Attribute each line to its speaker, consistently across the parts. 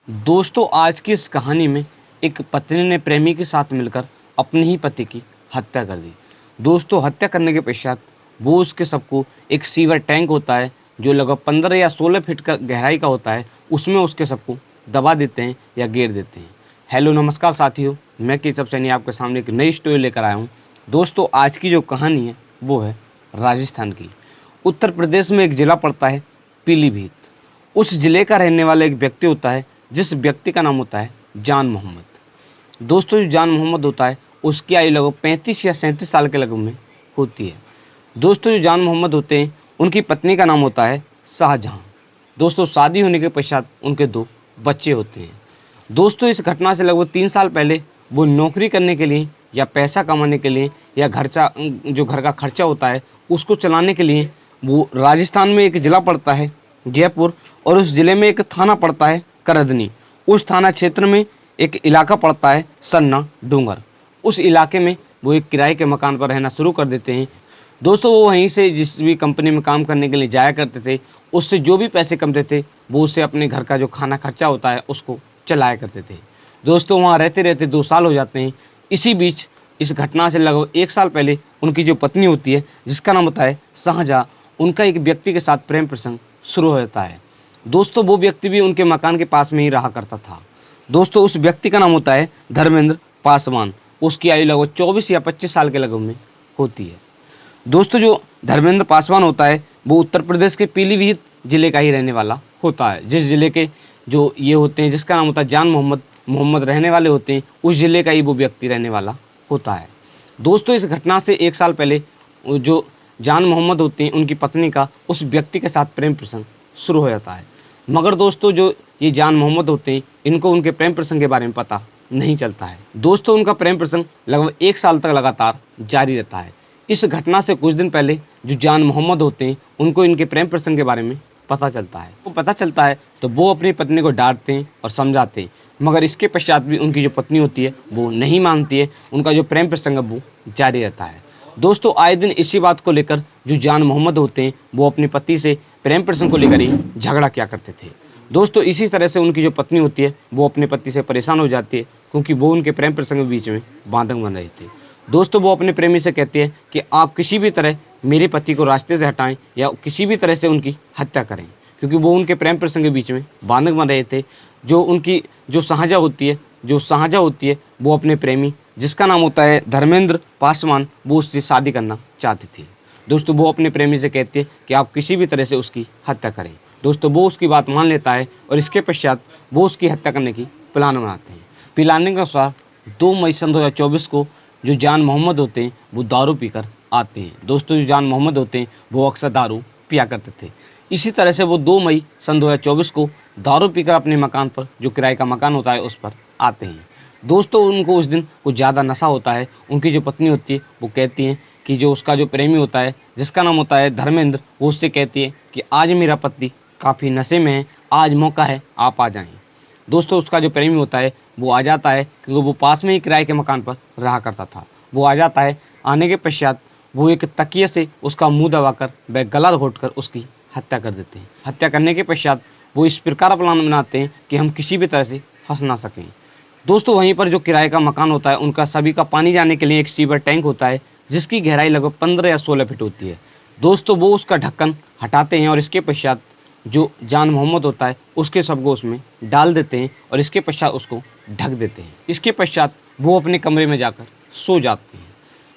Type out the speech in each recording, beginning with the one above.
Speaker 1: दोस्तों आज की इस कहानी में एक पत्नी ने प्रेमी के साथ मिलकर अपने ही पति की हत्या कर दी। दोस्तों हत्या करने के पश्चात वो उसके शव को एक सीवर टैंक होता है जो लगभग 15 या 16 फीट का गहराई का होता है, उसमें उसके शव को दबा देते हैं या गेर देते हैं। हेलो नमस्कार साथियों, मैं केशव सैनी आपके सामने एक नई स्टोरी लेकर आया हूँ। दोस्तों आज की जो कहानी है वो है राजस्थान की। उत्तर प्रदेश में एक ज़िला पड़ता है पीलीभीत। उस ज़िले का रहने वाला एक व्यक्ति होता है जिस व्यक्ति का नाम होता है जान मोहम्मद। दोस्तों जो जान मोहम्मद होता है उसकी आयु लगभग 35 या 37 साल के लगभग में होती है। दोस्तों जो जान मोहम्मद होते हैं उनकी पत्नी का नाम होता है शाहजहां। दोस्तों शादी होने के पश्चात उनके 2 बच्चे होते हैं। दोस्तों इस घटना से लगभग 3 साल पहले वो नौकरी करने के लिए या पैसा कमाने के लिए या जो घर का खर्चा होता है उसको चलाने के लिए वो राजस्थान में एक ज़िला पड़ता है जयपुर, और उस ज़िले में एक थाना पड़ता है करधनी। उस थाना क्षेत्र में एक इलाका पड़ता है सन्ना डूंगर। उस इलाके में वो एक किराए के मकान पर रहना शुरू कर देते हैं। दोस्तों वो वहीं से जिस भी कंपनी में काम करने के लिए जाया करते थे उससे जो भी पैसे कमते थे वो उससे अपने घर का जो खाना खर्चा होता है उसको चलाया करते थे। दोस्तों वहाँ रहते रहते 2 साल हो जाते हैं। इसी बीच इस घटना से लगभग 1 साल पहले उनकी जो पत्नी होती है जिसका नाम होता है शाहजहां, उनका एक व्यक्ति के साथ प्रेम प्रसंग शुरू हो जाता है। दोस्तों वो व्यक्ति भी उनके मकान के पास में ही रहा करता था। दोस्तों उस व्यक्ति का नाम होता है धर्मेंद्र पासवान। उसकी आयु लगभग 24 या 25 साल के लगभग में होती है। दोस्तों जो धर्मेंद्र पासवान होता है वो उत्तर प्रदेश के पीलीभीत जिले का ही रहने वाला होता है। जिस जिले के जो ये होते हैं जिसका नाम होता है जान मोहम्मद रहने वाले होते हैं, उस जिले का ही वो व्यक्ति रहने वाला होता है। दोस्तों इस घटना से 1 साल पहले जो जान मोहम्मद होते हैं उनकी पत्नी का उस व्यक्ति के साथ प्रेम प्रसंग शुरू हो जाता है। मगर दोस्तों जो ये जान मोहम्मद होते हैं इनको उनके प्रेम प्रसंग के बारे में पता नहीं चलता है। दोस्तों उनका प्रेम प्रसंग लगभग 1 साल तक लगातार जारी रहता है। इस घटना से कुछ दिन पहले जो जान मोहम्मद होते हैं उनको इनके प्रेम प्रसंग के बारे में पता चलता है। वो पता चलता है तो वो अपनी पत्नी को डांटते हैं और समझाते हैं, मगर इसके पश्चात भी उनकी जो पत्नी होती है वो नहीं मानती है। उनका जो प्रेम प्रसंग है वो जारी रहता है। दोस्तों आए दिन इसी बात को लेकर जो जान मोहम्मद होते हैं वो अपने पति से प्रेम प्रसंग को लेकर ही झगड़ा किया करते थे। दोस्तों इसी तरह से उनकी जो पत्नी होती है वो अपने पति से परेशान हो जाती है क्योंकि वो उनके प्रेम प्रसंग के बीच में बाधक बन रहे थे। दोस्तों वो अपने प्रेमी से कहती है कि आप किसी भी तरह मेरे पति को रास्ते से हटाएं या किसी भी तरह से उनकी हत्या करें, क्योंकि वो उनके प्रेम प्रसंग के बीच में बाधक बन रहे थे। जो शाहजहां होती है वो अपने प्रेमी जिसका नाम होता है धर्मेंद्र पासवान, वो उससे शादी करना चाहती थी। दोस्तों वो अपने प्रेमी से कहती है कि आप किसी भी तरह से उसकी हत्या करें। दोस्तों वो उसकी बात मान लेता है और इसके पश्चात वो उसकी हत्या करने की प्लान बनाते हैं। प्लानिंग के अनुसार 2 मई सन 2024 को जो जान मोहम्मद होते हैं वो दारू पीकर आते हैं। दोस्तों जो जान मोहम्मद होते हैं वो अक्सर दारू पिया करते थे। इसी तरह से वो 2 मई सन 2024 को दारू पीकर अपने मकान पर, जो किराए का मकान होता है, उस पर आते हैं। दोस्तों उनको उस दिन कुछ ज़्यादा नशा होता है। उनकी जो पत्नी होती है वो कहती है कि जो उसका जो प्रेमी होता है जिसका नाम होता है धर्मेंद्र, वो उससे कहती है कि आज मेरा पति काफ़ी नशे में है, आज मौका है, आप आ जाएं। दोस्तों उसका जो प्रेमी होता है वो आ जाता है क्योंकि वो पास में ही किराए के मकान पर रहा करता था। वो आ जाता है। आने के पश्चात वो एक तकिए से उसका मुंह दबाकर वह गला घोंटकर उसकी हत्या कर देते हैं। हत्या करने के पश्चात वो इस प्रकार प्लान बनाते हैं कि हम किसी भी तरह से फंस ना सकें। दोस्तों वहीं पर जो किराए का मकान होता है उनका सभी का पानी जाने के लिए एक सीवर टैंक होता है जिसकी गहराई लगभग 15 या 16 फीट होती है। दोस्तों वो उसका ढक्कन हटाते हैं और इसके पश्चात जो जान मोहम्मद होता है उसके शव को उसमें डाल देते हैं और इसके पश्चात उसको ढक देते हैं। इसके पश्चात वो अपने कमरे में जाकर सो जाते हैं।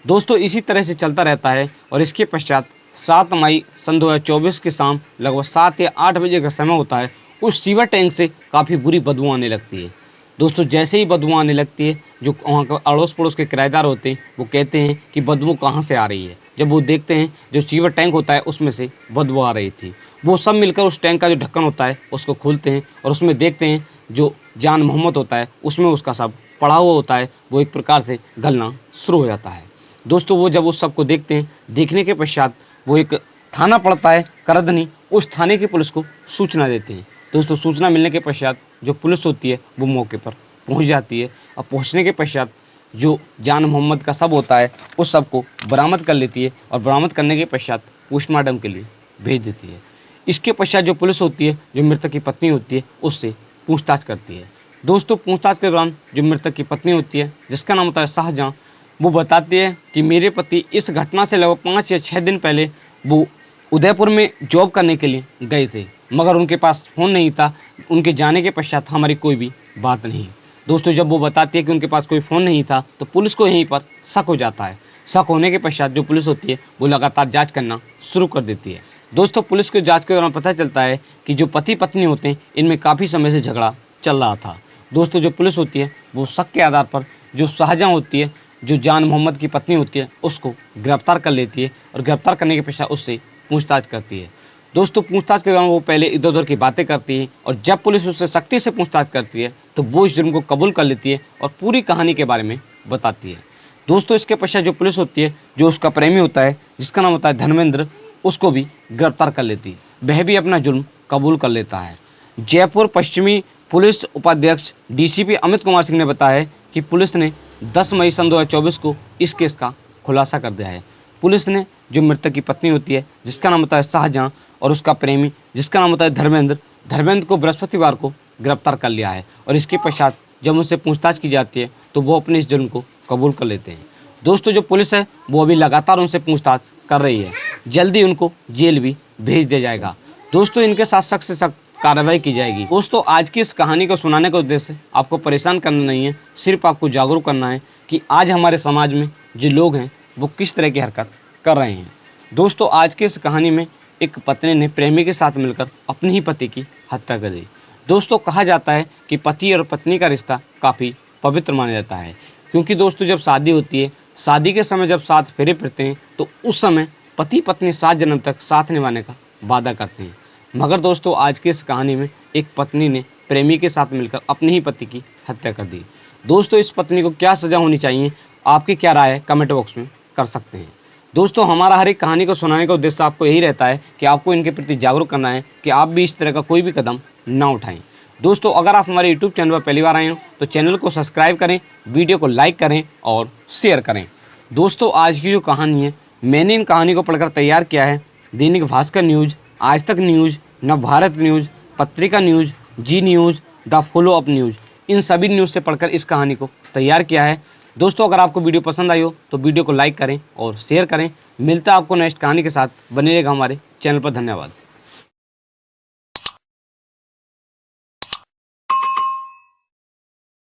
Speaker 1: दोस्तों इसी तरह से चलता रहता है और इसके पश्चात 7 मई सन 2024 की शाम लगभग 7 या 8 बजे का समय होता है। उस सीवर टैंक से काफ़ी बुरी बदबू आने लगती है। दोस्तों जैसे ही बदबू आने लगती है, जो वहाँ का अड़ोस पड़ोस के किराएदार होते हैं वो कहते हैं कि बदबू कहाँ से आ रही है। जब वो देखते हैं जो सीवर टैंक होता है उसमें से बदबू आ रही थी। वो सब मिलकर उस टैंक का जो ढक्कन होता है उसको खोलते हैं और उसमें देखते हैं जो जान मोहम्मद होता है उसमें उसका शव पड़ा हुआ होता है, वो एक प्रकार से गलना शुरू हो जाता है। दोस्तों वो जब उस सब को देखते हैं, देखने के पश्चात वो एक थाना पड़ता है करधनी, उस थाने की पुलिस को सूचना देते हैं। दोस्तों सूचना मिलने के पश्चात जो पुलिस होती है वो मौके पर पहुंच जाती है और पहुंचने के पश्चात जो जान मोहम्मद का शव होता है उस शव को बरामद कर लेती है और बरामद करने के पश्चात पोस्टमार्टम के लिए भेज देती है। इसके पश्चात जो पुलिस होती है, जो मृतक की पत्नी होती है, उससे पूछताछ करती है। दोस्तों पूछताछ के दौरान जो मृतक की पत्नी होती है, जिसका नाम होता है शाहजहां, वो बताती है कि मेरे पति इस घटना से लगभग 5 या 6 दिन पहले वो उदयपुर में जॉब करने के लिए गए थे, मगर उनके पास फ़ोन नहीं था। उनके जाने के पश्चात हमारी कोई भी बात नहीं। दोस्तों जब वो बताती है कि उनके पास कोई फ़ोन नहीं था, तो पुलिस को यहीं पर शक हो जाता है। शक होने के पश्चात जो पुलिस होती है वो लगातार जाँच करना शुरू कर देती है। दोस्तों पुलिस को जाँच के दौरान पता चलता है कि जो पति पत्नी होते हैं, इनमें काफ़ी समय से झगड़ा चल रहा था। दोस्तों जो पुलिस होती है वो शक के आधार पर जो शाहजहां होती है, जो जान मोहम्मद की पत्नी होती है, उसको गिरफ्तार कर लेती है और गिरफ्तार करने के पश्चात उससे पूछताछ करती है। दोस्तों पूछताछ के दौरान वो पहले इधर-उधर की बातें करती है और जब पुलिस उससे सख्ती से पूछताछ करती है तो वो इस जुर्म को कबूल कर लेती है और पूरी कहानी के बारे में बताती है। दोस्तों इसके पश्चात जो पुलिस होती है, जो उसका प्रेमी होता है, जिसका नाम होता है धर्मेंद्र, उसको भी गिरफ्तार कर लेती है। वह भी अपना जुर्म कबूल कर लेता है। जयपुर पश्चिमी पुलिस उपाध्यक्ष डीसीपी अमित कुमार सिंह ने बताया है कि पुलिस ने 10 मई सन 2024 को इस केस का खुलासा कर दिया है। पुलिस ने जो मृतक की पत्नी होती है, जिसका नाम होता है शाहजहां, और उसका प्रेमी जिसका नाम होता है धर्मेंद्र को बृहस्पतिवार को गिरफ्तार कर लिया है और इसके पश्चात जब उनसे पूछताछ की जाती है तो वो अपने इस जुर्म को कबूल कर लेते हैं। दोस्तों जो पुलिस है वो अभी लगातार उनसे पूछताछ कर रही है। जल्दी उनको जेल भी भेज दिया जाएगा। दोस्तों इनके साथ सख्त से सख्त कार्रवाई की जाएगी। दोस्तों आज की इस कहानी को सुनाने का उद्देश्य आपको परेशान करना नहीं है, सिर्फ आपको जागरूक करना है कि आज हमारे समाज में जो लोग हैं वो किस तरह की हरकत कर रहे हैं। दोस्तों आज की इस कहानी में एक पत्नी ने प्रेमी के साथ मिलकर अपने ही पति की हत्या कर दी। दोस्तों कहा जाता है कि पति और पत्नी का रिश्ता काफ़ी पवित्र माना जाता है, क्योंकि दोस्तों जब शादी होती है, शादी के समय जब साथ फेरे फिरते हैं तो उस समय पति पत्नी 7 जन्म तक साथ निभाने का वादा करते हैं। मगर दोस्तों आज की इस कहानी में एक पत्नी ने प्रेमी के साथ मिलकर अपने ही पति की हत्या कर दी। दोस्तों इस पत्नी को क्या सज़ा होनी चाहिए, आपकी क्या राय है, कमेंट बॉक्स में कर सकते हैं। दोस्तों हमारा हर एक कहानी को सुनाने का उद्देश्य आपको यही रहता है कि आपको इनके प्रति जागरूक करना है कि आप भी इस तरह का कोई भी कदम ना उठाएं। दोस्तों अगर आप हमारे यूट्यूब चैनल पर पहली बार आए हो तो चैनल को सब्सक्राइब करें, वीडियो को लाइक करें और शेयर करें। दोस्तों आज की जो कहानी है, मैंने इन कहानी को पढ़कर तैयार किया है Dainik Bhaskar news, Aaj Tak news, Navbharat news, Patrika news, Zee news, the follow up news, इन सभी न्यूज़ से पढ़कर इस कहानी को तैयार किया है। दोस्तों अगर आपको वीडियो पसंद आई हो तो वीडियो को लाइक करें और शेयर करें। मिलता है आपको नेक्स्ट कहानी के साथ, बने रहेगा हमारे चैनल पर। धन्यवाद।